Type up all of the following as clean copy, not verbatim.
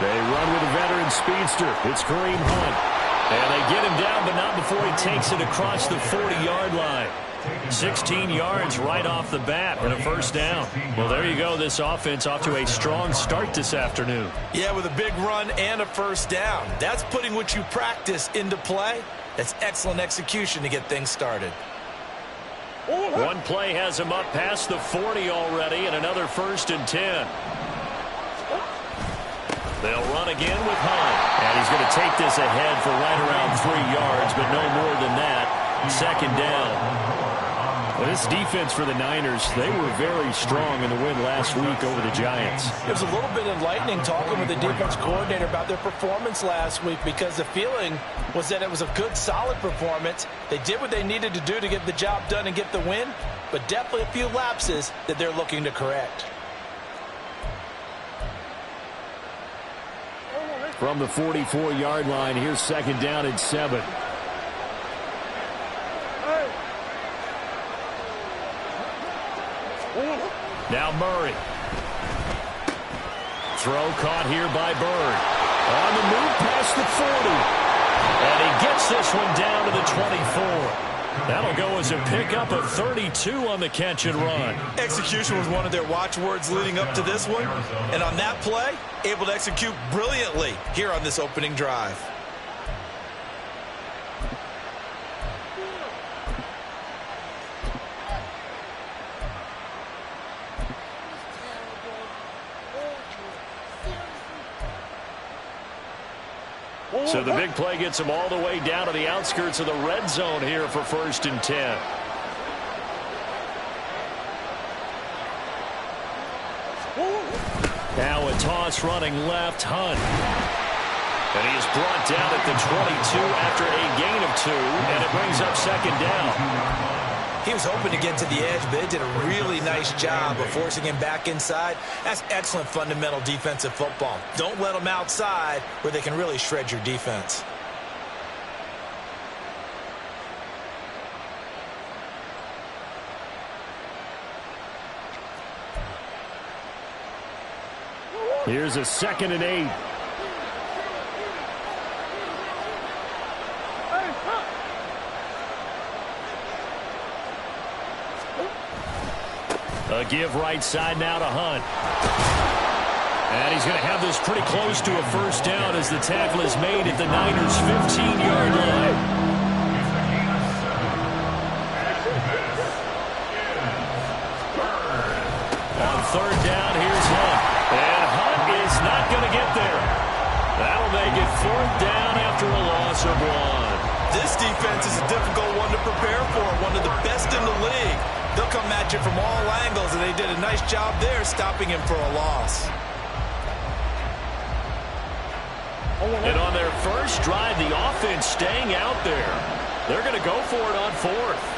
They run with a veteran speedster. It's Kareem Hunt. And they get him down, but not before he takes it across the 40-yard line. 16 yards right off the bat and a first down. Well, there you go. This offense off to a strong start this afternoon. Yeah, with a big run and a first down. That's putting what you practice into play. That's excellent execution to get things started. One play has him up past the 40 already, and another 1st and 10. They'll run again with Hunt. And he's going to take this ahead for right around 3 yards, but no more than that. 2nd down. Well, this defense for the Niners, they were very strong in the win last week over the Giants. It was a little bit enlightening talking with the defense coordinator about their performance last week, because the feeling was that it was a good, solid performance. They did what they needed to do to get the job done and get the win, but definitely a few lapses that they're looking to correct. From the 44-yard line, here's 2nd down and 7. Now Murray. Throw caught here by Bird. On the move past the 40. And he gets this one down to the 24. That'll go as a pickup of 32 on the catch and run. Execution was one of their watchwords leading up to this one. And on that play, able to execute brilliantly here on this opening drive. So the big play gets him all the way down to the outskirts of the red zone here for 1st and 10. Now a toss running left, Hunt. And he is brought down at the 22 after a gain of 2, and it brings up 2nd down. He was hoping to get to the edge, but it did a really nice job of forcing him back inside. That's excellent fundamental defensive football. Don't let them outside where they can really shred your defense. Here's a 2nd and 8. A give right side now to Hunt. And he's going to have this pretty close to a first down as the tackle is made at the Niners' 15-yard line. On 3rd down, here's Hunt. And Hunt is not going to get there. That'll make it 4th down after a loss of 1. This defense is a difficult one to prepare for, one of the best in the league. They'll come at you from all angles, and they did a nice job there stopping him for a loss. And on their first drive, the offense staying out there. They're going to go for it on 4th.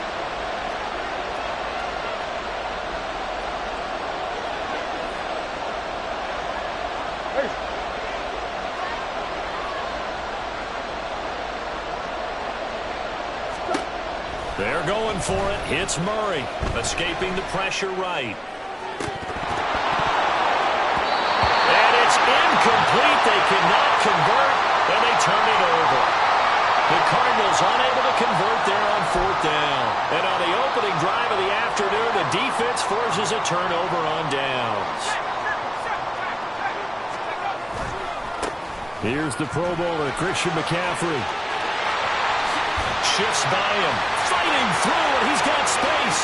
They're going for it. It's Murray, escaping the pressure right. And it's incomplete. They cannot convert, and they turn it over. The Cardinals unable to convert there on 4th down. And on the opening drive of the afternoon, the defense forces a turnover on downs. Here's the Pro Bowler, Christian McCaffrey. Shifts by him, fighting through, and he's got space.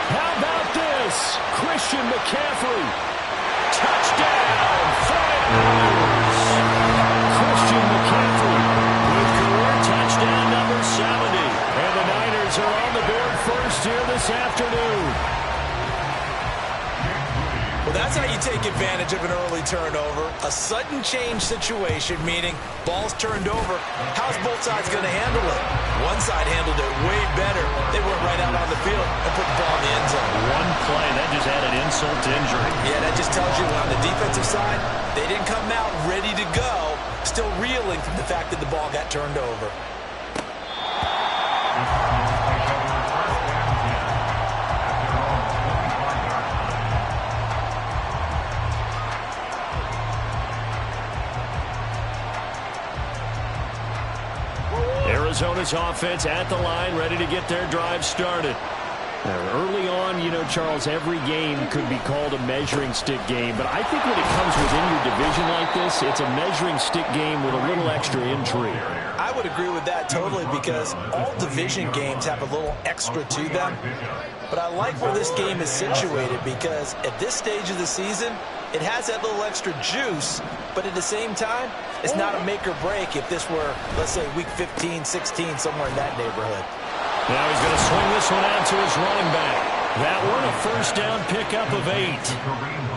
How about this? Christian McCaffrey. Touchdown, 49ers. Christian McCaffrey with career touchdown number 70. And the Niners are on the board first here this afternoon. Well, that's how you take advantage of an early turnover. A sudden change situation, meaning ball's turned over. How's both sides going to handle it? One side handled it way better. They went right out on the field and put the ball in the end zone. One play, that just added insult to injury. Yeah, that just tells you on the defensive side, they didn't come out ready to go, still reeling from the fact that the ball got turned over. Arizona's offense at the line, ready to get their drive started. Now, early on, you know, Charles, every game could be called a measuring stick game. But I think when it comes within your division like this, it's a measuring stick game with a little extra intrigue. I would agree with that totally because all division games have a little extra to them. But I like where this game is situated because at this stage of the season, it has that little extra juice. But at the same time, it's not a make or break if this were, let's say, week 15, 16, somewhere in that neighborhood. Now he's going to swing this one out to his running back. That one a first down pickup of 8.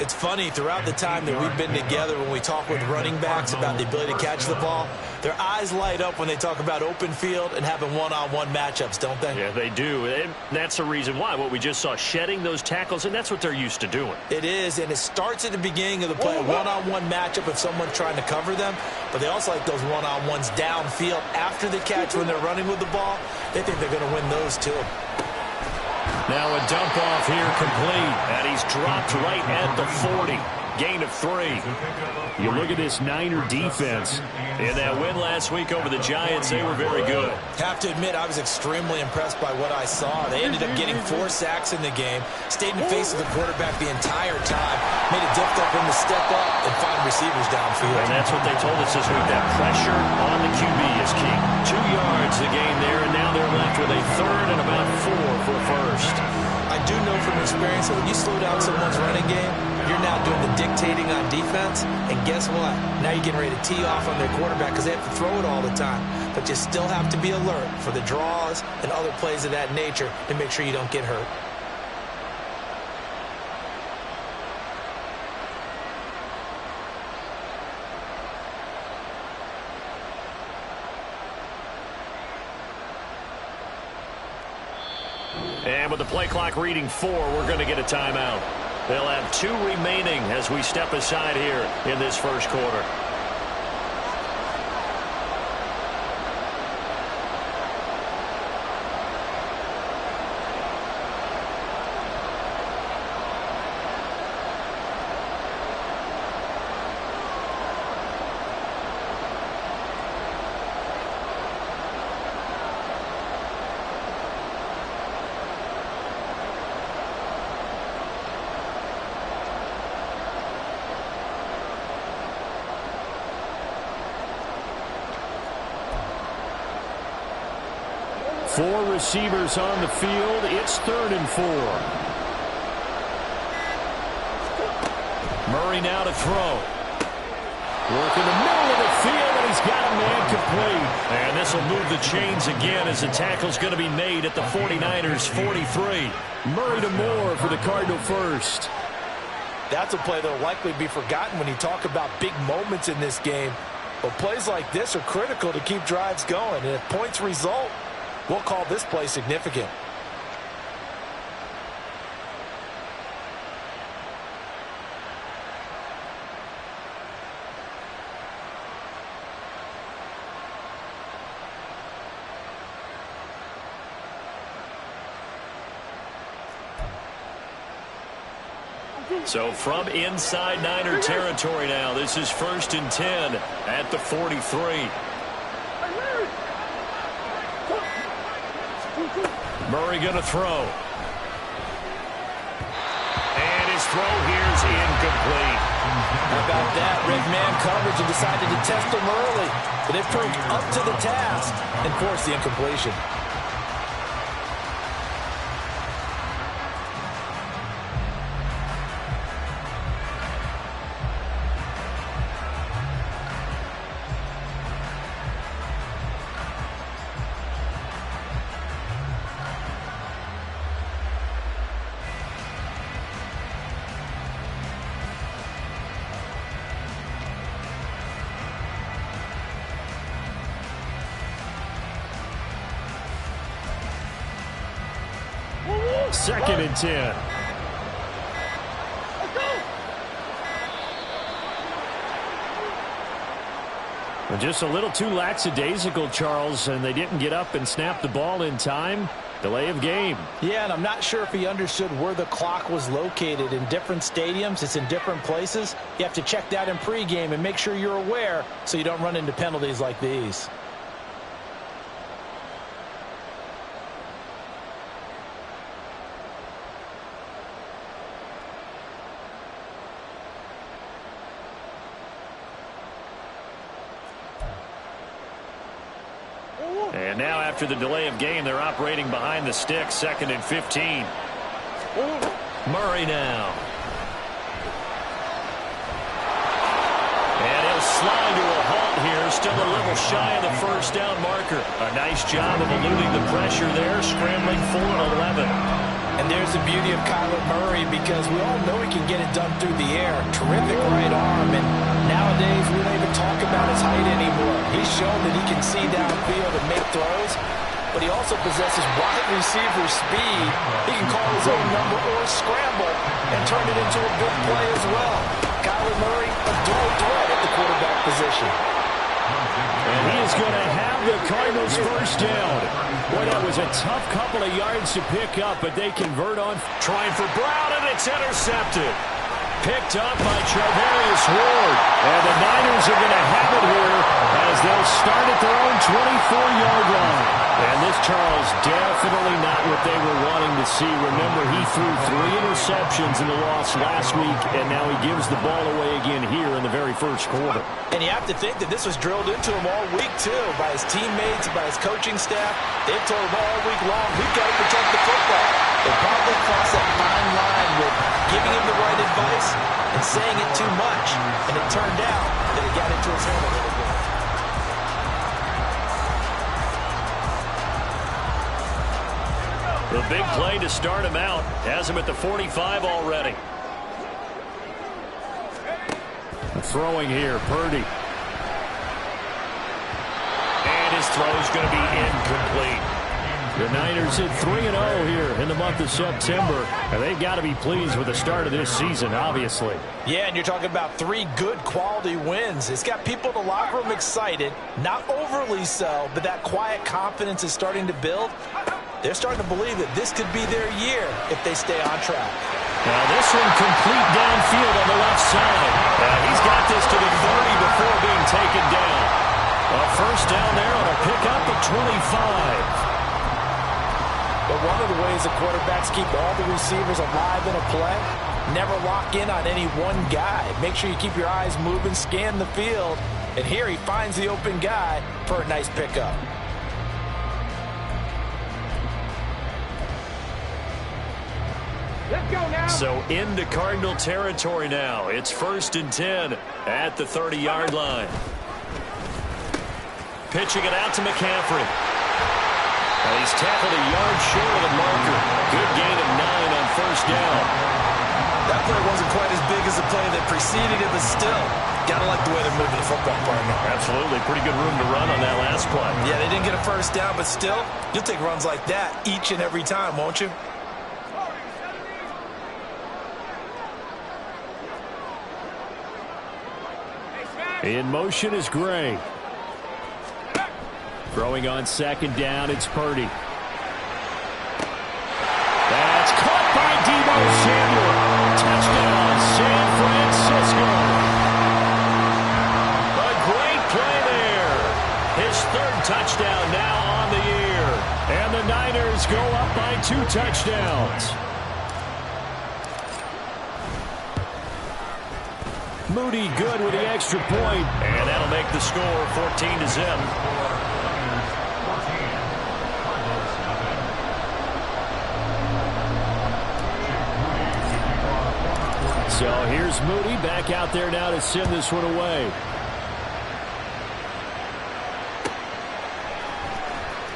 It's funny, throughout the time that we've been together, when we talk with running backs about the ability to catch the ball, their eyes light up when they talk about open field and having one-on-one matchups, don't they? Yeah, they do. And that's the reason why. What we just saw, shedding those tackles, and that's what they're used to doing. It is, and it starts at the beginning of the play, one-on-one matchup if someone's trying to cover them, but they also like those one-on-ones downfield after the catch when they're running with the ball. They think they're going to win those too. Now a dump off here complete, and he's dropped right at the 40. Gain of 3. You look at this Niner defense. In that win last week over the Giants, they were very good. Have to admit, I was extremely impressed by what I saw. They ended up getting 4 sacks in the game, stayed in face of the quarterback the entire time, made it difficult for him to step up and find receivers downfield. And that's what they told us this week, that pressure on the QB is key. 2 yards the gain there, and now they're left with a third and about 4 for a first. I do know from experience that when you slow down someone's running game, you're now doing the dictating on defense, and guess what? Now you're getting ready to tee off on their quarterback because they have to throw it all the time. But you still have to be alert for the draws and other plays of that nature to make sure you don't get hurt. And with the play clock reading 4, we're going to get a timeout. They'll have 2 remaining as we step aside here in this first quarter. Four receivers on the field. It's 3rd and 4. Murray now to throw. Work in the middle of the field, and he's got a man complete. And this will move the chains again as the tackle's going to be made at the 49ers' 43. Murray to Moore for the Cardinal first. That's a play that will likely be forgotten when you talk about big moments in this game. But plays like this are critical to keep drives going. And if points result, we'll call this play significant. So from inside Niner territory now, this is 1st and 10 at the 43. Murray going to throw. And his throw here is incomplete. How about that? Red man coverage and decided to test him early. But they've proved up to the task and forced the incompletion. Second and 10. Well, just a little too lackadaisical, Charles, and they didn't get up and snap the ball in time. Delay of game. Yeah, and I'm not sure if he understood where the clock was located. In different stadiums, it's in different places. You have to check that in pregame and make sure you're aware so you don't run into penalties like these. And now after the delay of game, they're operating behind the sticks, 2nd and 15. Murray now. And he'll slide to a halt here, still a little shy of the first down marker. A nice job of eluding the pressure there, scrambling for 11. And there's the beauty of Kyler Murray, because we all know he can get it done through the air. Terrific right arm, and nowadays we don't even talk about his height anymore. He's shown that he can see downfield and make throws, but he also possesses wide receiver speed. He can call his own number or scramble and turn it into a big play as well. Kyler Murray, a dual threat at the quarterback position. And he is going to have the Cardinals first down. Boy, that was a tough couple of yards to pick up, but they convert on. Trying for Brown, and it's intercepted. Picked up by Charvarius Ward. And the Niners are going to have it here as they'll start at their own 24-yard line. And this, Charles, definitely not what they were wanting to see. Remember, he threw 3 interceptions in the loss last week, and now he gives the ball away again here in the very first quarter. And you have to think that this was drilled into him all week, too, by his teammates, by his coaching staff. They've told him all week long, we've got to protect the football. They probably crossed that fine line with giving him the right advice and saying it too much. And it turned out that it got into his head a little bit. The big play to start him out. Has him at the 45 already. Throwing here, Purdy. And his throw's going to be incomplete. The Niners hit 3-0 here in the month of September. And they've got to be pleased with the start of this season, obviously. Yeah, and you're talking about 3 good quality wins. It's got people in the locker room excited. Not overly so, but that quiet confidence is starting to build. They're starting to believe that this could be their year if they stay on track. Now this one complete downfield on the left side. He's got this to the 30 before being taken down. A first down there on a pickup of 25. But one of the ways the quarterbacks keep all the receivers alive in a play, never lock in on any one guy. Make sure you keep your eyes moving, scan the field, and here he finds the open guy for a nice pickup. Let's go now. So into Cardinal territory now. It's 1st and 10 at the 30-yard line. Pitching it out to McCaffrey. Well, he's tackled a yard short of the marker. Good gain of 9 on first down. That play wasn't quite as big as the play that preceded it, but still, gotta like the way they're moving the football, partner. Absolutely. Pretty good room to run on that last play. Yeah, they didn't get a first down, but still, you'll take runs like that each and every time, won't you? In motion is Gray. Throwing on 2nd down, it's Purdy. That's caught by Deebo Samuel. Touchdown, San Francisco. A great play there. His 3rd touchdown now on the year. And the Niners go up by 2 touchdowns. Moody good with the extra point. And that'll make the score 14-0. So here's Moody back out there now to send this one away.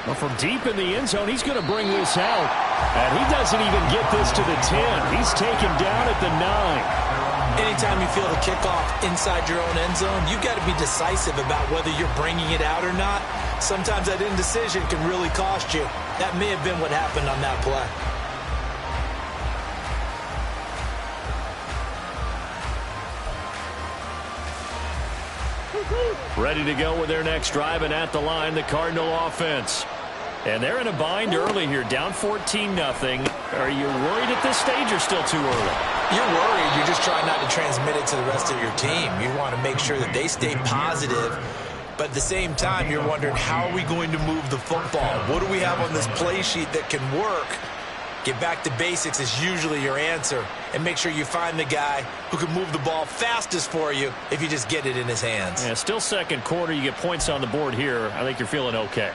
Well, from deep in the end zone, he's going to bring this out. And he doesn't even get this to the 10. He's taken down at the 9. Anytime you feel the kickoff inside your own end zone, you've got to be decisive about whether you're bringing it out or not. Sometimes that indecision can really cost you. That may have been what happened on that play. Ready to go with their next drive, and at the line, the Cardinal offense. And they're in a bind early here, down 14-0. Are you worried at this stage or still too early? You're worried. You're just trying not to transmit it to the rest of your team. You want to make sure that they stay positive. But at the same time, you're wondering, how are we going to move the football? What do we have on this play sheet that can work? Get back to basics is usually your answer. And make sure you find the guy who can move the ball fastest for you if you just get it in his hands. Yeah, still second quarter. You get points on the board here. I think you're feeling okay.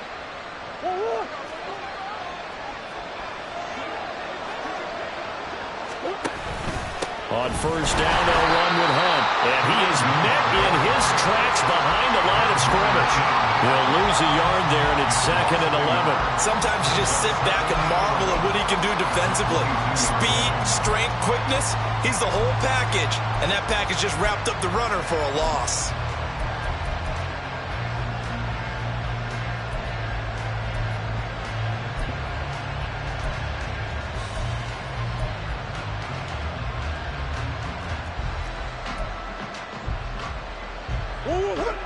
On first down, they'll run with Hunt. And he is met in his tracks behind the line of scrimmage. He'll lose a yard there, and it's 2nd and 11. Sometimes you just sit back and marvel at what he can do defensively. Speed, strength, quickness, he's the whole package. And that package just wrapped up the runner for a loss.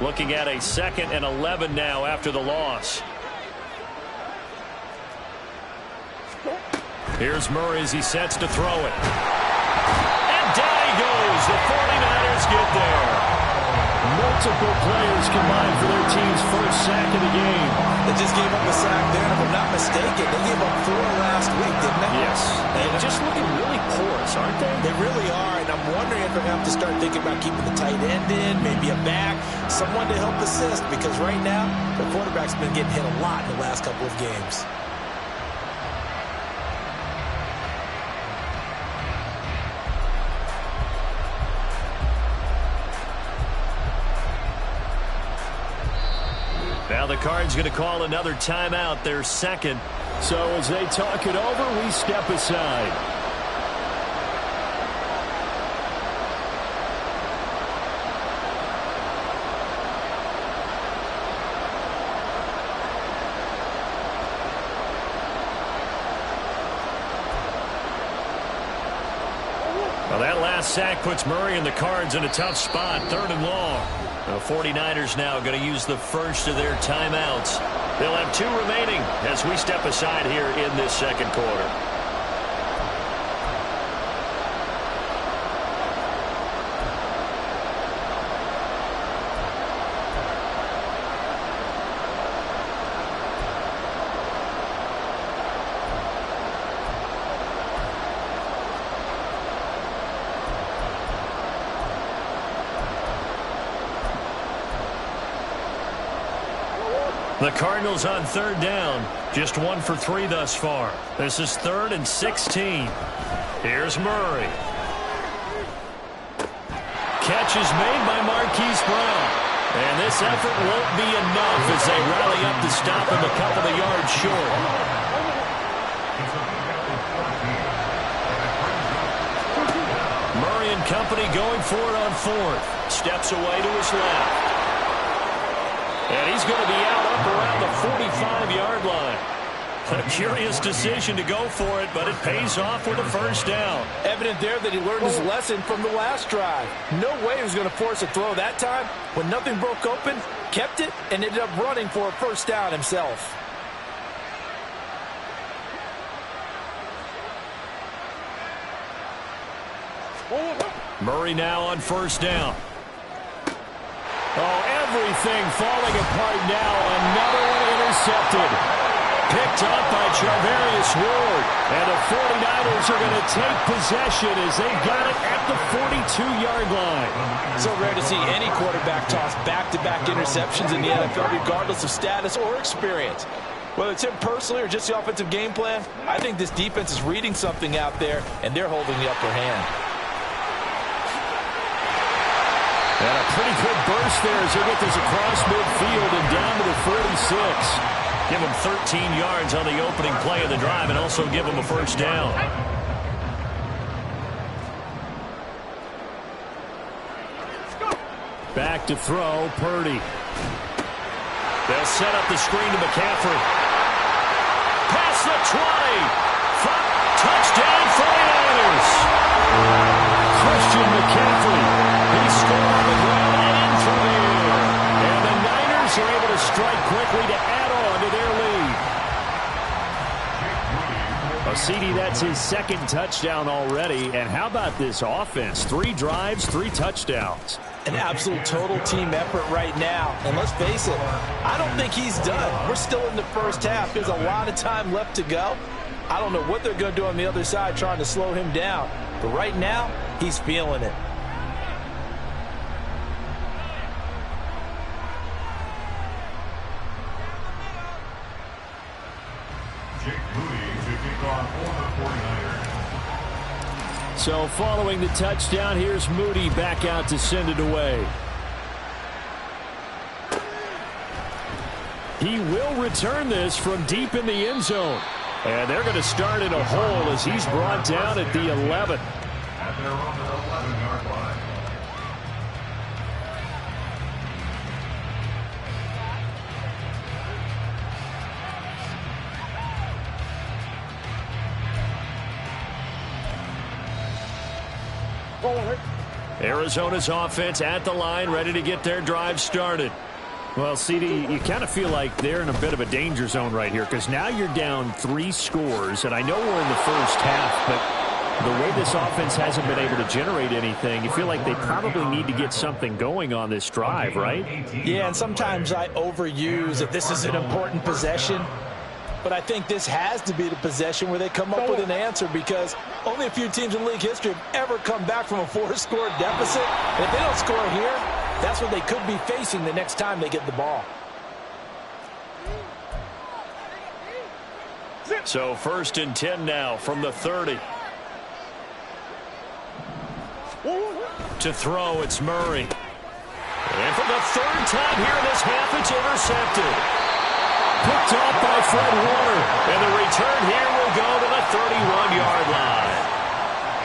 Looking at a 2nd and 11 now after the loss. Here's Murray as he sets to throw it. And down he goes. The 49ers get there. Multiple players combined for their team's first sack of the game. They just gave up a sack there, and if I'm not mistaken, they gave up 4 last week, didn't they? Yes. They're just looking really porous, aren't they? They really are, and I'm wondering if they're going to have to start thinking about keeping the tight end in, maybe a back, someone to help assist, because right now, the quarterback's been getting hit a lot in the last couple of games. Now the Cards going to call another timeout, their 2nd. So as they talk it over, we step aside. Well, that last sack puts Murray and the Cards in a tough spot, 3rd and long. The 49ers now going to use the first of their timeouts. They'll have 2 remaining as we step aside here in this 2nd quarter. The Cardinals on 3rd down. Just 1 for 3 thus far. This is 3rd and 16. Here's Murray. Catch is made by Marquise Brown. And this effort won't be enough as they rally up to stop him a couple of yards short. Murray and company going for it on 4th. Steps away to his left. And he's going to be out up around the 45-yard line. A curious decision to go for it, but it pays off with a first down. Evident there that he learned his lesson from the last drive. No way he was going to force a throw that time. When nothing broke open, kept it, and ended up running for a first down himself. Murray now on first down. Oh, everything falling apart now. Another one intercepted. Picked up by Charvarius Ward. And the 49ers are going to take possession as they got it at the 42-yard line. So rare to see any quarterback toss back-to-back interceptions in the NFL, regardless of status or experience. Whether it's him personally or just the offensive game plan, I think this defense is reading something out there, and they're holding the upper hand. And a pretty good burst there as they get this across midfield and down to the 46. Give them 13 yards on the opening play of the drive and also give them a first down. Back to throw, Purdy. They'll set up the screen to McCaffrey. Past the 20. Touchdown 49ers. Christian McCaffrey. He scored on the ground and through the air. And the Niners are able to strike quickly to add on to their lead. CD, that's his 2nd touchdown already. And how about this offense? 3 drives, 3 touchdowns. An absolute total team effort right now. And let's face it, I don't think he's done. We're still in the first half. There's a lot of time left to go. I don't know what they're going to do on the other side trying to slow him down. But right now, he's feeling it. So following the touchdown, here's Moody back out to send it away. He will return this from deep in the end zone. And they're going to start in a hole as he's brought down at the 11. At their own 11-yard line. Arizona's offense at the line, ready to get their drive started. Well, CD, you kind of feel like they're in a bit of a danger zone right here because now you're down 3 scores, and I know we're in the first half, but the way this offense hasn't been able to generate anything, you feel like they probably need to get something going on this drive, right? Yeah, and sometimes I overuse that this is an important possession. But I think this has to be the possession where they come up with an answer because only a few teams in league history have ever come back from a 4-score deficit. And if they don't score here, that's what they could be facing the next time they get the ball. So 1st and 10 now from the 30. To throw, it's Murray. And for the 3rd time here in this half, it's intercepted. Picked off by Fred Warner. And the return here will go to the 31-yard line.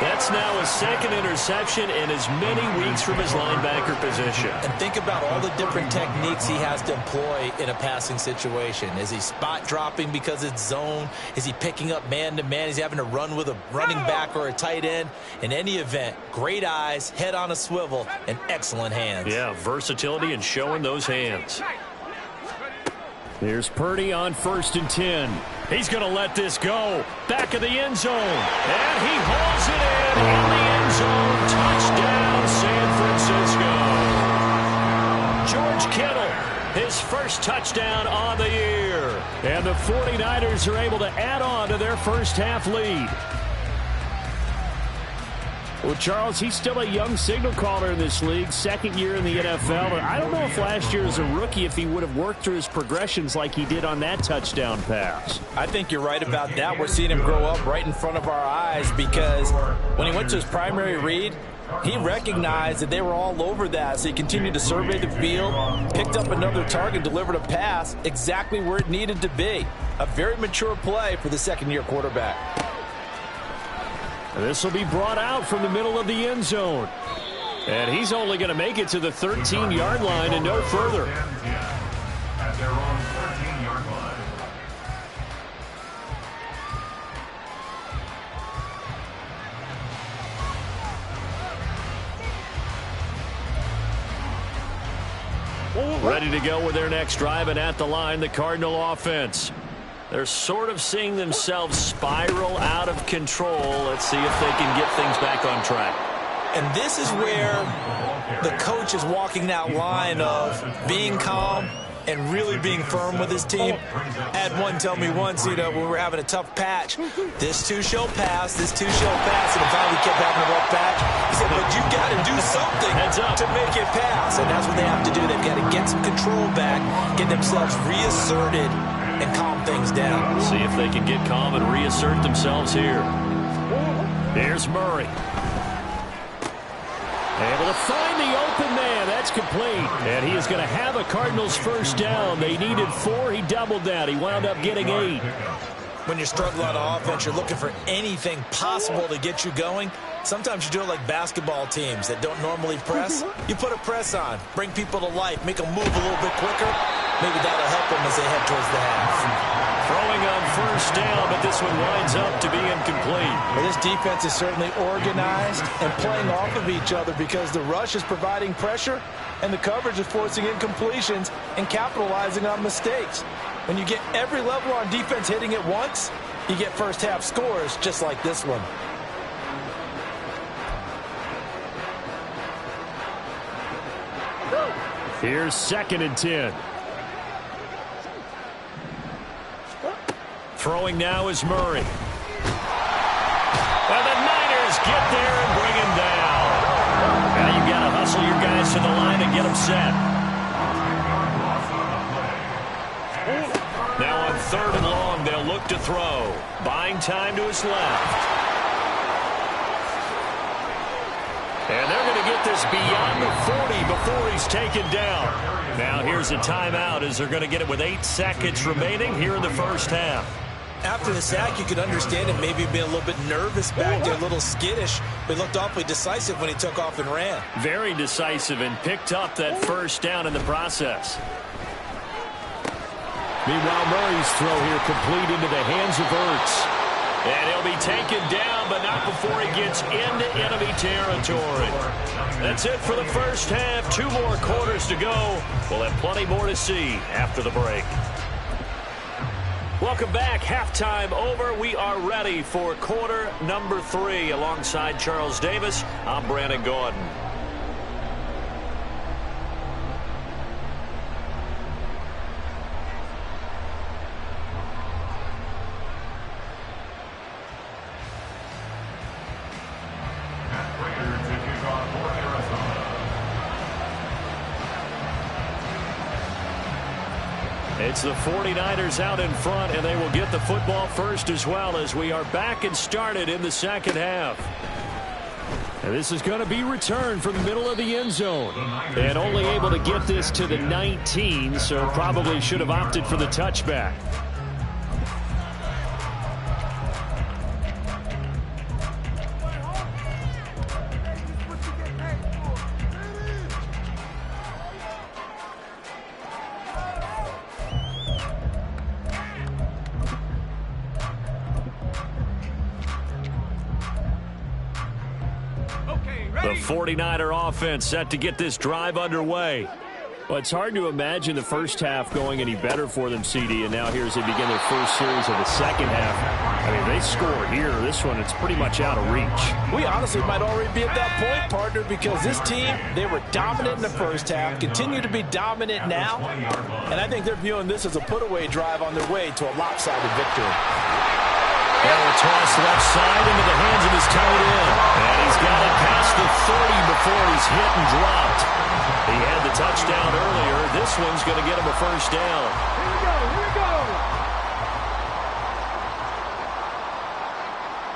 That's now his 2nd interception in as many weeks from his linebacker position. And think about all the different techniques he has to employ in a passing situation. Is he spot dropping because it's zone? Is he picking up man-to-man? Is he having to run with a running back or a tight end? In any event, great eyes, head on a swivel, and excellent hands. Yeah, versatility and showing those hands. Here's Purdy on 1st and 10. He's going to let this go. Back of the end zone. And he hauls it in the end zone. Touchdown, San Francisco. George Kittle, his first touchdown on the year. And the 49ers are able to add on to their first half lead. Well, Charles, he's still a young signal caller in this league, 2nd year in the NFL. And I don't know if last year as a rookie if he would have worked through his progressions like he did on that touchdown pass. I think you're right about that. We're seeing him grow up right in front of our eyes because when he went to his primary read, he recognized that they were all over that, so he continued to survey the field, picked up another target, delivered a pass exactly where it needed to be. A very mature play for the 2nd-year quarterback. This will be brought out from the middle of the end zone. And he's only going to make it to the 13-yard line and no further. At their own 13-yard line. Ready to go with their next drive, and at the line, the Cardinal offense. They're sort of seeing themselves spiral out of control. Let's see if they can get things back on track. And this is where the coach is walking that line of being calm and really being firm with his team. I had one tell me once, when we were having a tough patch, this too shall pass, this too shall pass, and finally kept having a rough patch. He said, but you got to do something to make it pass, and that's what they have to do. They've got to get some control back, get themselves reasserted, and calm things down. See if they can get calm and reassert themselves here. Here's Murray. Able to find the open man. That's complete. And he is going to have a Cardinals first down. They needed 4. He doubled that. He wound up getting 8. When you're struggling on offense, you're looking for anything possible to get you going. Sometimes you do it like basketball teams that don't normally press. You put a press on, bring people to life, make them move a little bit quicker. Maybe that'll help them as they head towards the half. Throwing on first down, but this one winds up to be incomplete. Well, this defense is certainly organized and playing off of each other because the rush is providing pressure and the coverage is forcing incompletions and capitalizing on mistakes. When you get every level on defense hitting at once, you get first half scores just like this one. Here's 2nd and 10. Throwing now is Murray. And the Niners get there and bring him down. Now you've got to hustle your guys to the line and get them set. Now on 3rd and long. They'll look to throw. Buying time to his left. And they're going to get this beyond the 40 before he's taken down. Now here's a timeout as they're going to get it with 8 seconds remaining here in the first half. After the sack, you could understand him maybe being a little bit nervous back there, a little skittish, but he looked awfully decisive when he took off and ran. Very decisive and picked up that first down in the process. Meanwhile, Murray's throw here complete into the hands of Ertz. And he'll be taken down, but not before he gets into enemy territory. That's it for the first half. 2 more quarters to go. We'll have plenty more to see after the break. Welcome back. Halftime over. We are ready for quarter number 3. Alongside Charles Davis, I'm Brandon Gaudin. It's the 49ers out in front, and they will get the football first as well as we are back and started in the second half. And this is going to be returned from the middle of the end zone. And only able to get this to the 19, so probably should have opted for the touchback. The 49er offense set to get this drive underway. Well, it's hard to imagine the first half going any better for them, CD, and now here as they begin their first series of the second half. I mean, they score here. This one, it's pretty much out of reach. We honestly might already be at that point, partner, because this team, they were dominant in the first half, continue to be dominant now, and I think they're viewing this as a put-away drive on their way to a lopsided victory. And a toss left side into the hands of his tight end. And he's got it past the 30 before he's hit and dropped. He had the touchdown earlier. This one's going to get him a first down. Here we go, here we go.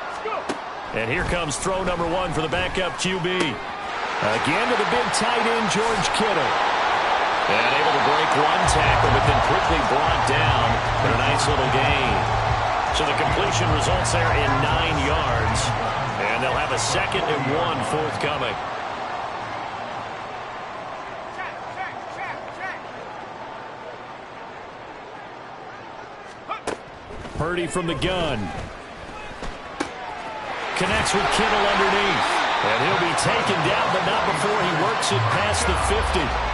Let's go. And here comes throw number 1 for the backup QB. Again to the big tight end, George Kittle. And able to break one tackle, but then quickly brought down for a nice little gain. So the completion results there in 9 yards. And they'll have a 2nd and 1 forthcoming. Purdy from the gun. Connects with Kittle underneath. And he'll be taken down, but not before he works it past the 50.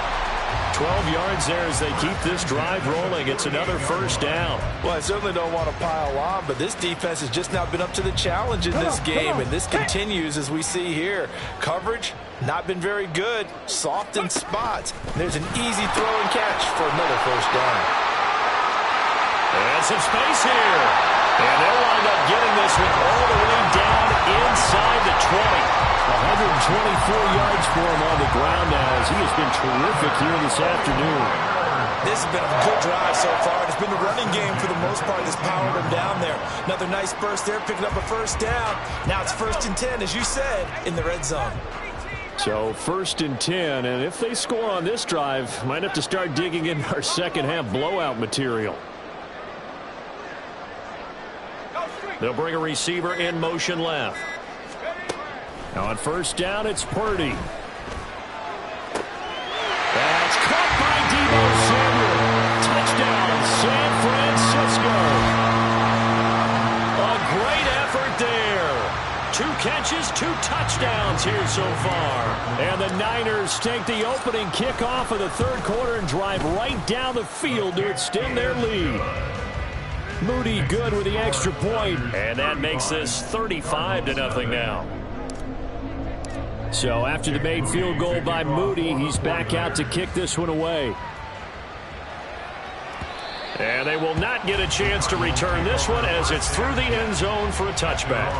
12 yards there as they keep this drive rolling. It's another first down. Well, I certainly don't want to pile on, but this defense has just not been up to the challenge in this game, and this continues as we see here. Coverage, not been very good. Soft in spots. There's an easy throw and catch for another first down. And some space here. And they'll wind up getting this one all the way down inside the 20. 124 yards for him on the ground now as he has been terrific here this afternoon. This has been a good drive so far. It's been the running game for the most part that's powered him down there. Another nice burst there, picking up a first down. Now it's 1st and 10, as you said, in the red zone. So 1st and 10, and if they score on this drive, might have to start digging in our second half blowout material. They'll bring a receiver in motion left. Now on first down, it's Purdy. That's caught by Deebo Samuel. Touchdown, San Francisco. A great effort there. 2 catches, 2 touchdowns here so far. And the Niners take the opening kickoff of the 3rd quarter and drive right down the field to extend their lead. Moody good with the extra point, and that makes this 35-0 now. So after the made field goal by Moody, he's back out to kick this one away. And they will not get a chance to return this one as it's through the end zone for a touchback.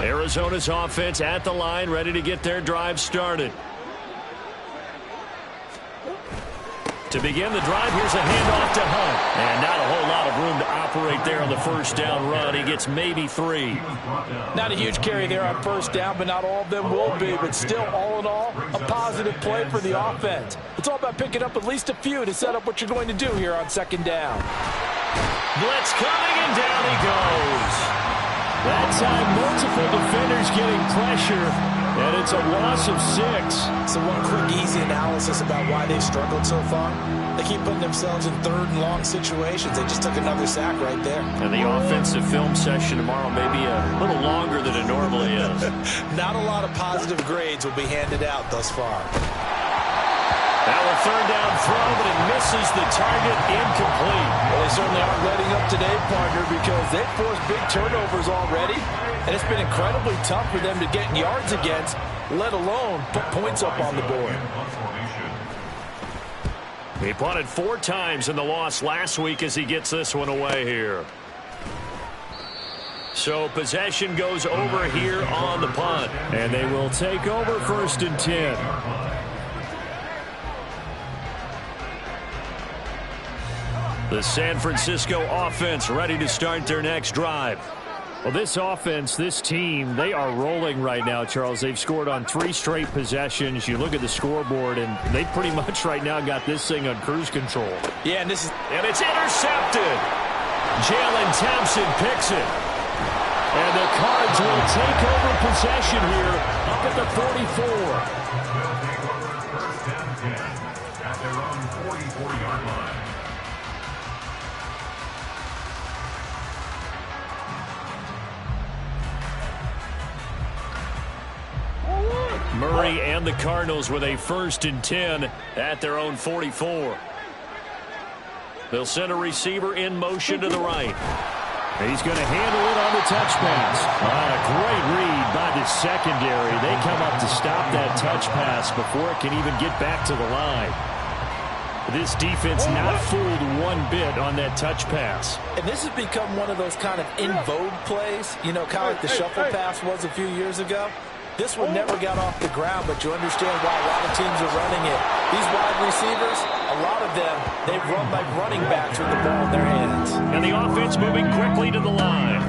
Arizona's offense at the line, ready to get their drive started. To begin the drive, here's a handoff to Hunt. And not a whole lot of room to operate there on the first down run. He gets maybe 3. Not a huge carry there on first down, but not all of them will be. But still, all in all, a positive play for the offense. It's all about picking up at least a few to set up what you're going to do here on second down. Blitz coming, and down he goes. That time, multiple defenders getting pressure, and it's a loss of 6. So one quick, easy analysis about why they've struggled so far. They keep putting themselves in third and long situations. They just took another sack right there. And the offensive film session tomorrow may be a little longer than it normally is. Not a lot of positive grades will be handed out thus far. Now a third down throw, but it misses the target, incomplete. Well, they certainly aren't letting up today, partner, because they've forced big turnovers already, and it's been incredibly tough for them to get yards against, let alone put points up on the board. He punted 4 times in the loss last week as he gets this one away here. So possession goes over here on the punt, and they will take over 1st and 10. The San Francisco offense ready to start their next drive. Well, this offense, this team, they are rolling right now, Charles. They've scored on 3 straight possessions. You look at the scoreboard, and they pretty much right now got this thing on cruise control. Yeah, and it's intercepted. Jalen Thompson picks it. And the Cards will take over possession here up at the 44. First down 10 at their own 44-yard line. Murray and the Cardinals with a 1st and 10 at their own 44. They'll send a receiver in motion to the right. He's going to handle it on the touch pass. A great read by the secondary. They come up to stop that touch pass before it can even get back to the line. This defense not fooled one bit on that touch pass. And this has become one of those kind of in vogue plays, you know, kind of like the shuffle pass was a few years ago. This one never got off the ground, but you understand why a lot of teams are running it. These wide receivers, a lot of them, they run like running backs with the ball in their hands. And the offense moving quickly to the line.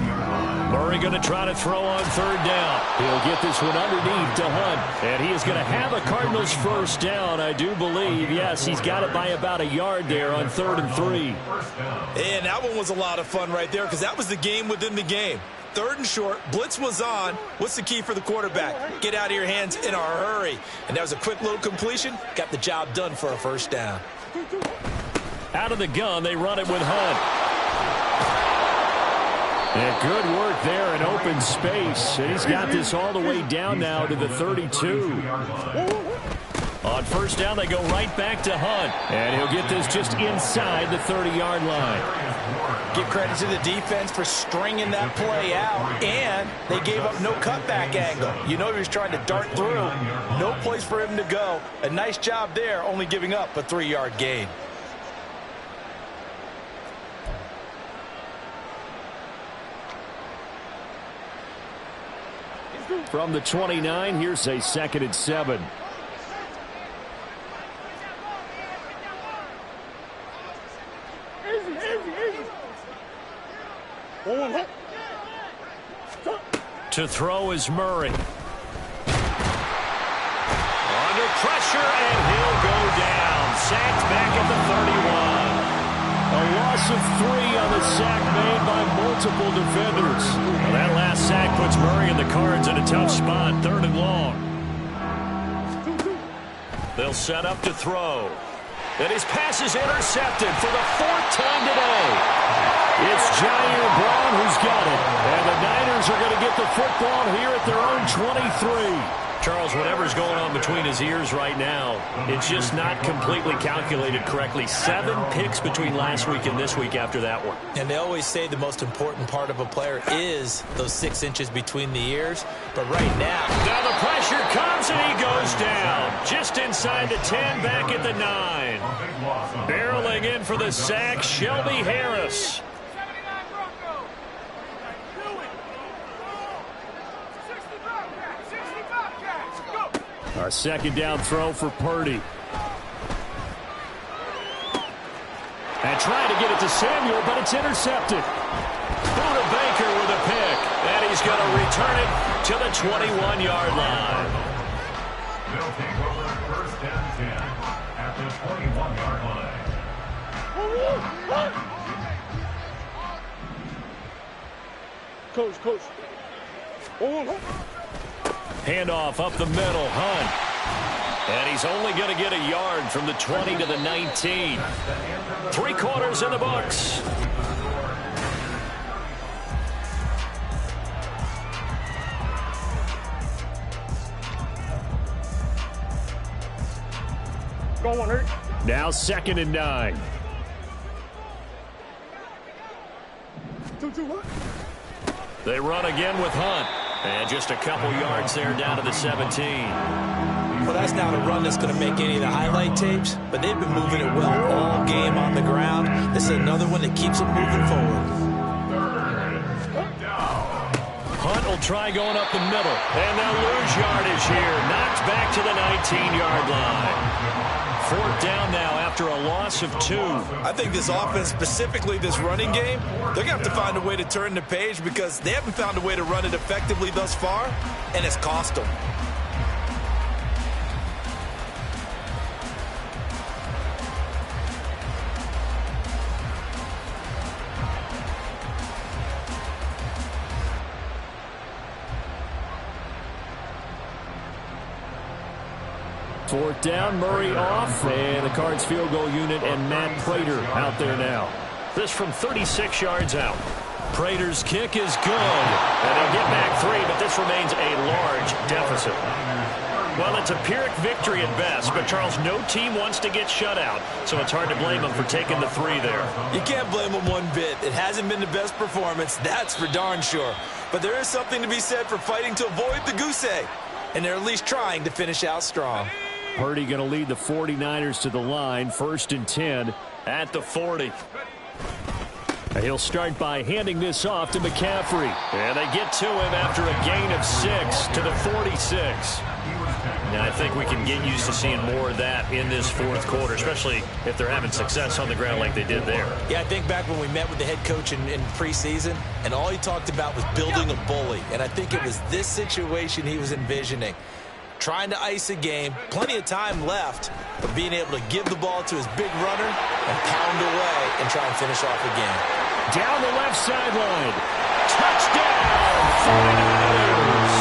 Murray going to try to throw on 3rd down. He'll get this one underneath to Hunt. And he is going to have a Cardinals 1st down, I do believe. Yes, he's got it by about a yard there on 3rd and 3. And that one was a lot of fun right there because that was the game within the game. 3rd and short, blitz was on. What's the key for the quarterback? Get out of your hands in a hurry. And that was a quick little completion. Got the job done for a 1st down. Out of the gun, they run it with Hunt. And good work there in open space. And he's got this all the way down now to the 32. On 1st down, they go right back to Hunt. And he'll get this just inside the 30-yard line. Give credit to the defense for stringing that play out, and they gave up no cutback angle. You know he was trying to dart through. No place for him to go. A nice job there, only giving up a 3-yard gain. From the 29, here's a 2nd and 7. To throw is Murray. Under pressure, and he'll go down. Sacked back at the 31. A loss of 3 on the sack made by multiple defenders. Well, that last sack puts Murray and the Cards in a tough spot, 3rd and long. They'll set up to throw. And his pass is intercepted for the 4th time today. It's Jair Brown who's got it. And the Niners are going to get the football here at their own 23. Charles, whatever's going on between his ears right now, it's just not completely calculated correctly. 7 picks between last week and this week after that one. And they always say the most important part of a player is those 6 inches between the ears. But right now the pressure comes and he goes down. Just inside the 10, back at the 9. Barreling in for the sack, Shelby Harris. A 2nd down throw for Purdy. trying to get it to Samuel, but it's intercepted. Buda Baker with a pick, and he's going to return it to the 21-yard line. They'll take over first and 10 at the 21-yard line. Coach. Handoff up the middle, Hunt. And he's only going to get a yard from the 20 to the 19. 3 quarters in the books. Go on, Hurt. Now 2nd and 9. 2-2, They run again with Hunt. And just a couple yards there down to the 17. Well, that's not a run that's going to make any of the highlight tapes, but they've been moving it well all game on the ground. This is another one that keeps them moving forward. Hunt will try going up the middle. And they'll lose yardage here. Knocked back to the 19-yard line. 4th down now after a loss of 2. I think this offense, specifically this running game, they're going to have to find a way to turn the page because they haven't found a way to run it effectively thus far, and it's cost them. Fourth down, Murray off, and the Cards field goal unit and Matt Prater out there now. This from 36 yards out. Prater's kick is good, and they'll get back 3, but this remains a large deficit. Well, it's a Pyrrhic victory at best, but Charles, no team wants to get shut out, so it's hard to blame them for taking the 3 there. You can't blame them one bit. It hasn't been the best performance, that's for darn sure. But there is something to be said for fighting to avoid the goose egg, and they're at least trying to finish out strong. Purdy going to lead the 49ers to the line, 1st and 10 at the 40. He'll start by handing this off to McCaffrey. And they get to him after a gain of 6 to the 46. Now, I think we can get used to seeing more of that in this 4th quarter, especially if they're having success on the ground like they did there. Yeah, I think back when we met with the head coach in preseason, and all he talked about was building a bully. And I think it was this situation he was envisioning. Trying to ice a game, plenty of time left, but being able to give the ball to his big runner and pound away and try and finish off a game. Down the left sideline. Touchdown, 49ers!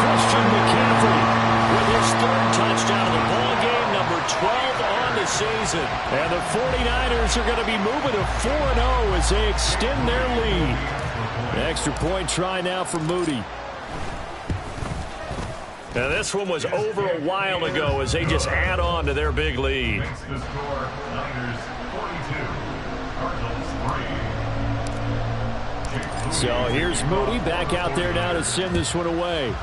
Christian McCaffrey with his 3rd touchdown of the ball game, number 12 on the season. And the 49ers are going to be moving to 4-0 as they extend their lead. The extra point try now for Moody. Now, this one was over a while ago as they just add on to their big lead. Makes the score Niners 42, Cardinals 3. So here's Moody back out there now to send this one away.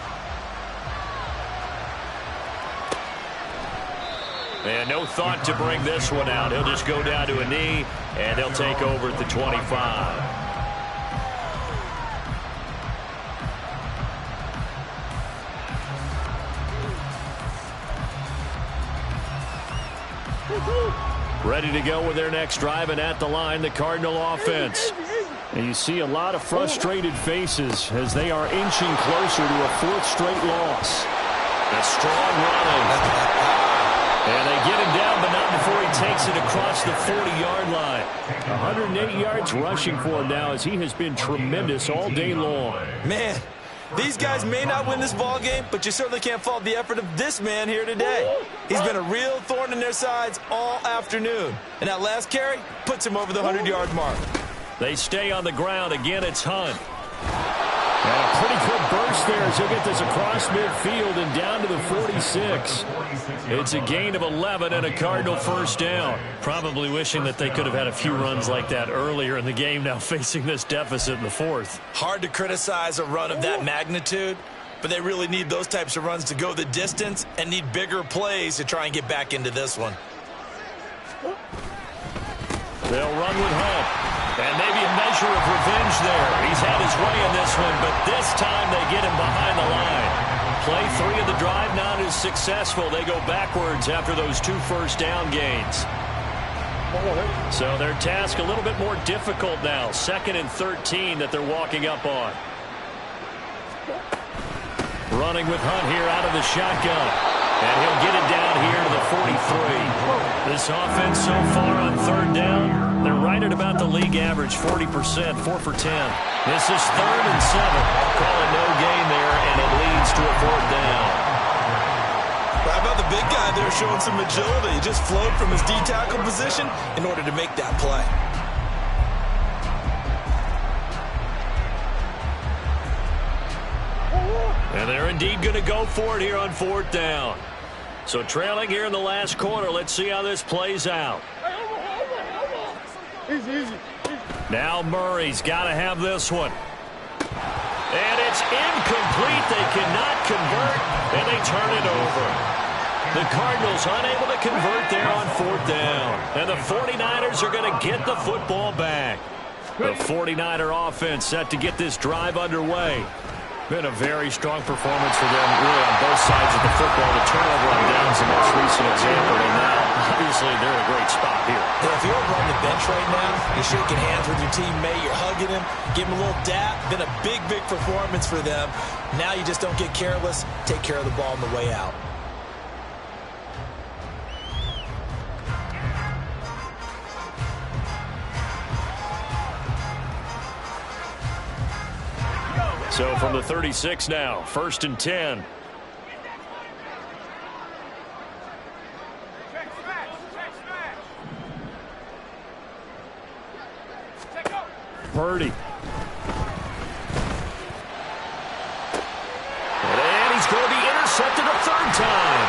And no thought to bring this one out. He'll just go down to a knee, and they'll take over at the 25. Ready to go with their next drive, and at the line, the Cardinal offense. And you see a lot of frustrated faces as they are inching closer to a 4th straight loss. A strong running. And they get him down, but not before he takes it across the 40-yard line. 108 yards rushing for him now as he has been tremendous all day long. Man, these guys may not win this ball game, but you certainly can't fault the effort of this man here today. He's been a real thorn in their sides all afternoon. And that last carry puts him over the 100-yard mark. They stay on the ground. Again, it's Hunt. And a pretty good burst there as he'll get this across midfield and down to the 46. It's a gain of 11 and a Cardinal 1st down. Probably wishing that they could have had a few runs like that earlier in the game, now facing this deficit in the 4th. Hard to criticize a run of that magnitude, but they really need those types of runs to go the distance and need bigger plays to try and get back into this one. They'll run with Hunt. And maybe a measure of revenge there. He's had his way in this one, but this time they get him behind the line. Play 3 of the drive not as successful. They go backwards after those 2 first down gains. So their task a little bit more difficult now. 2nd and 13 that they're walking up on. Running with Hunt here out of the shotgun. And he'll get it down here to the 43. This offense so far on 3rd down, they're right at about the league average, 40%, 4 for 10. This is 3rd and 7. Call it no gain there, and it leads to a 4th down. How about the big guy there showing some agility? He just flowed from his D-tackle position in order to make that play. And they're indeed going to go for it here on 4th down. So trailing here in the last quarter. Let's see how this plays out. Now Murray's got to have this one. And it's incomplete. They cannot convert, and they turn it over. The Cardinals unable to convert there on 4th down. And the 49ers are going to get the football back. The 49er offense set to get this drive underway. Been a very strong performance for them, really, on both sides of the football. The turnover on downs the most recent example, and now, obviously, they're in a great spot here. Yeah, if you're over on the bench right now, you're shaking hands with your teammate, you're hugging him, give him a little dap. Been a big, big performance for them. Now you just don't get careless. Take care of the ball on the way out. So from the 36 now, 1st and 10. And Purdy. And he's going to be intercepted a 3rd time.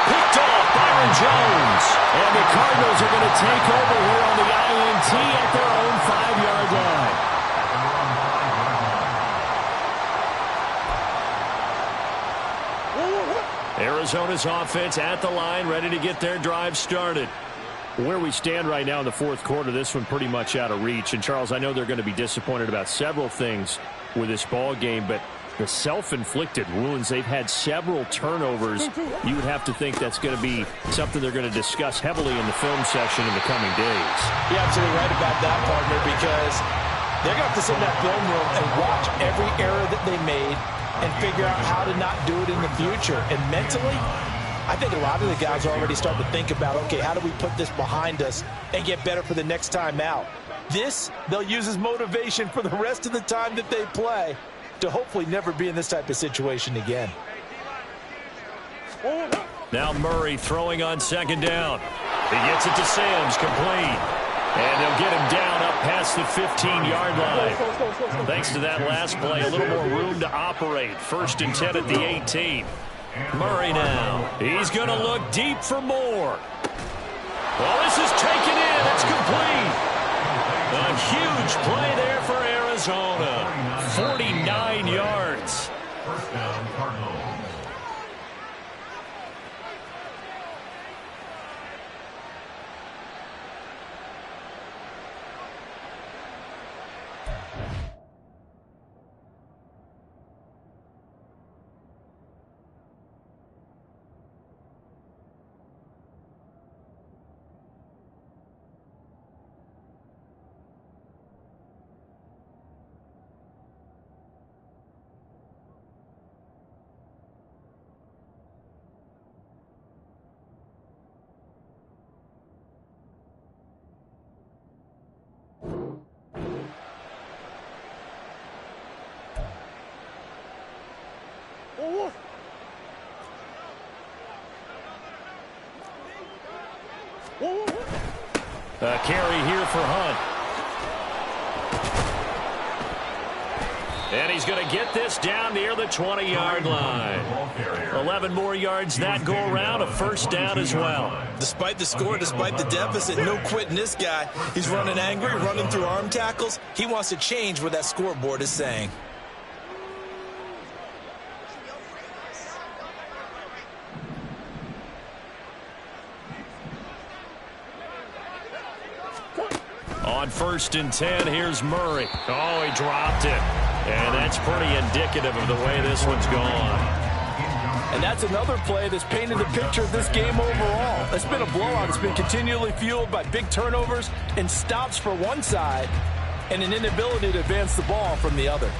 Picked off Byron Jones. And the Cardinals are going to take over here on the INT at their own 5-yard line. Arizona's offense at the line, ready to get their drive started. Where we stand right now in the 4th quarter, this one pretty much out of reach. And, Charles, I know they're going to be disappointed about several things with this ball game, but the self-inflicted wounds, they've had several turnovers. You would have to think that's going to be something they're going to discuss heavily in the film session in the coming days. You're absolutely right about that, partner, because they're going to have to sit in that film room and watch every error that they made and figure out how to not do it in the future. And mentally, I think a lot of the guys are already starting to think about, okay, how do we put this behind us and get better for the next time out? This, they'll use as motivation for the rest of the time that they play to hopefully never be in this type of situation again. Now Murray throwing on 2nd down. He gets it to Samms, complete. And they'll get him down up past the 15-yard line. Thanks to that last play, a little more room to operate. 1st and 10 at the 18. Murray now. He's going to look deep for more. Well, this is taken in. It's complete. A huge play there for Arizona. 49 yards. 1st down, Cardinals. A carry here for Hunt. And he's going to get this down near the 20-yard line. 11 more yards that go around, a 1st down as well. Despite the score, despite the deficit, no quitting this guy. He's running angry, running through arm tackles. He wants to change what that scoreboard is saying. On 1st and 10, here's Murray. Oh, he dropped it. And that's pretty indicative of the way this one's gone. And that's another play that's painted the picture of this game overall. It's been a blowout. It's been continually fueled by big turnovers and stops for one side and an inability to advance the ball from the other.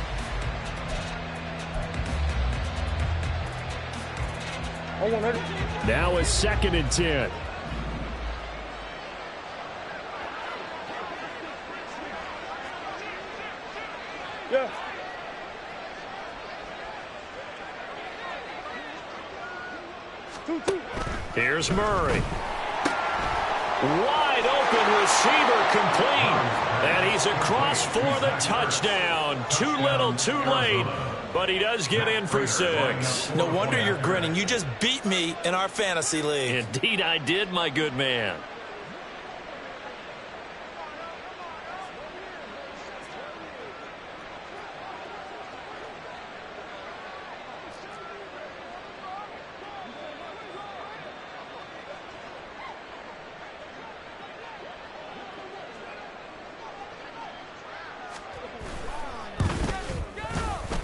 Now a 2nd and 10. Yeah. Here's Murray. Wide open receiver complete. And he's across for the touchdown. Too little, too late. But he does get in for 6. No wonder you're grinning. You just beat me in our fantasy league. Indeed I did, my good man.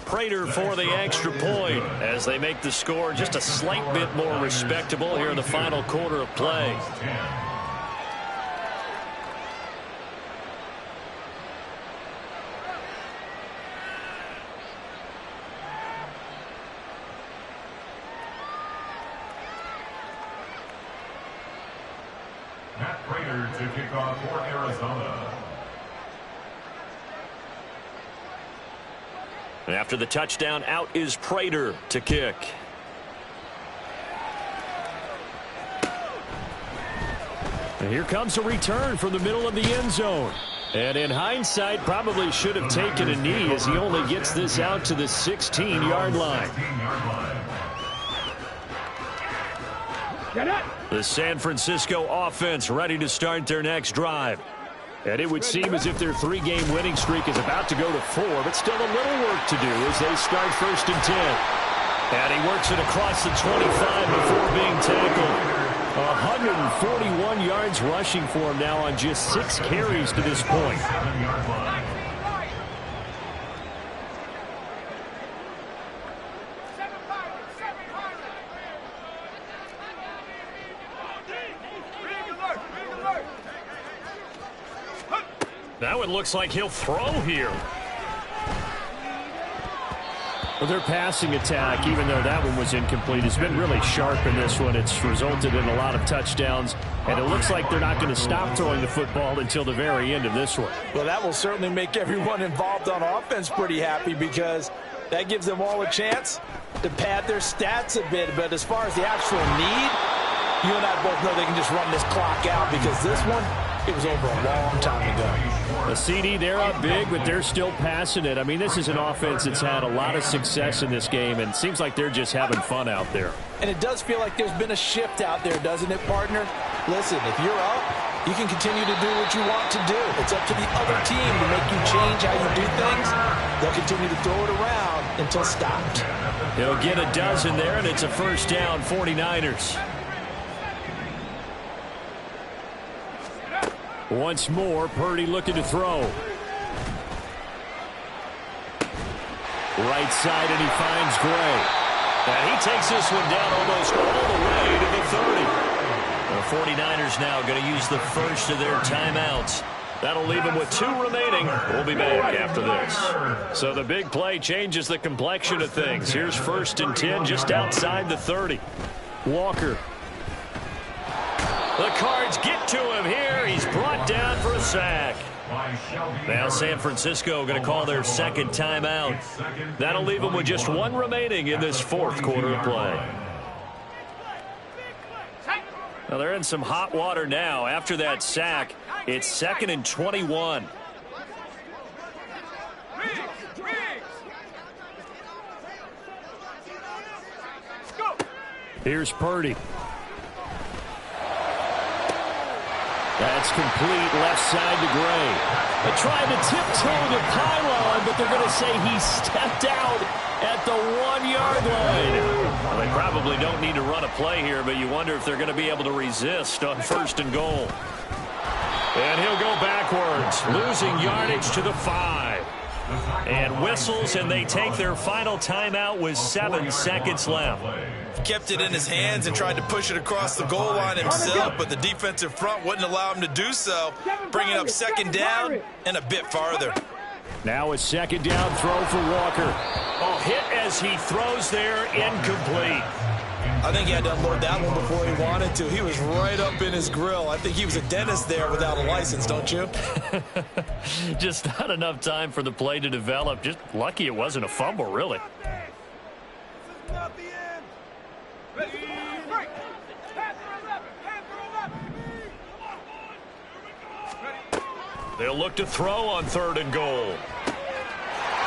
Prater for the extra point as they make the score just a slight bit more respectable here in the final quarter of play. Matt Prater to kick off for Arizona. And after the touchdown, out is Prater to kick. And here comes a return from the middle of the end zone. And in hindsight, probably should have taken a knee as he only gets this out to the 16-yard line. The San Francisco offense ready to start their next drive. And it would seem as if their 3-game winning streak is about to go to 4, but still a little work to do as they start 1st and 10. And he works it across the 25 before being tackled. 141 yards rushing for him now on just 6 carries to this point. Now it looks like he'll throw here. Well, their passing attack, even though that one was incomplete, has been really sharp in this one. It's resulted in a lot of touchdowns, and it looks like they're not going to stop throwing the football until the very end of this one. Well, that will certainly make everyone involved on offense pretty happy because that gives them all a chance to pad their stats a bit. But as far as the actual need, you and I both know they can just run this clock out because this one, it was over a long time ago. A CD, they're up big, but they're still passing it. I mean, this is an offense that's had a lot of success in this game, and it seems like they're just having fun out there. And it does feel like there's been a shift out there, doesn't it, partner? Listen, if you're up, you can continue to do what you want to do. It's up to the other team to make you change how you do things. They'll continue to throw it around until stopped. He'll get a dozen there, and it's a 1st down, 49ers. Once more, Purdy looking to throw. Right side, and he finds Gray. And he takes this one down almost all the way to the 30. The 49ers now going to use the first of their timeouts. That'll leave them with 2 remaining. We'll be back after this. So the big play changes the complexion of things. Here's 1st and 10 just outside the 30. Walker. The Cards get to him here. He's brought down for a sack. Now San Francisco going to call their 2nd timeout. That'll leave them with just 1 remaining in this 4th quarter of play. Now they're in some hot water now. After that sack, it's 2nd and 21. Here's Purdy. That's complete left side to Gray. They tried to tiptoe the pylon, but they're going to say he stepped out at the 1-yard line. Well, they probably don't need to run a play here, but you wonder if they're going to be able to resist on 1st and goal. And he'll go backwards, losing yardage to the 5. And whistles, and they take their final timeout with 7 seconds left. Kept it in his hands and tried to push it across the goal line himself, but the defensive front wouldn't allow him to do so, bringing up second down and a bit farther. Now a second down throw for Walker. Oh, hit as he throws there, incomplete. I think he had to unload that one before he wanted to. He was right up in his grill. I think he was a dentist there without a license, don't you? Just not enough time for the play to develop. Just lucky it wasn't a fumble, really. They'll look to throw on 3rd and goal.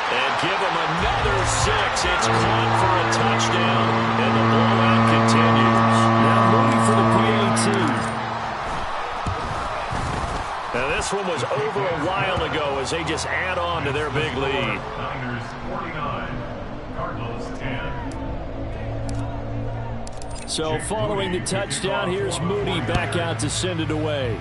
And give him another 6. It's caught for a touchdown, and the blowout continues. Now Moody for the PAT. Now this one was over a while ago as they just add on to their big lead. Niners 49, Cardinals 10. So following the touchdown, here's Moody back out to send it away.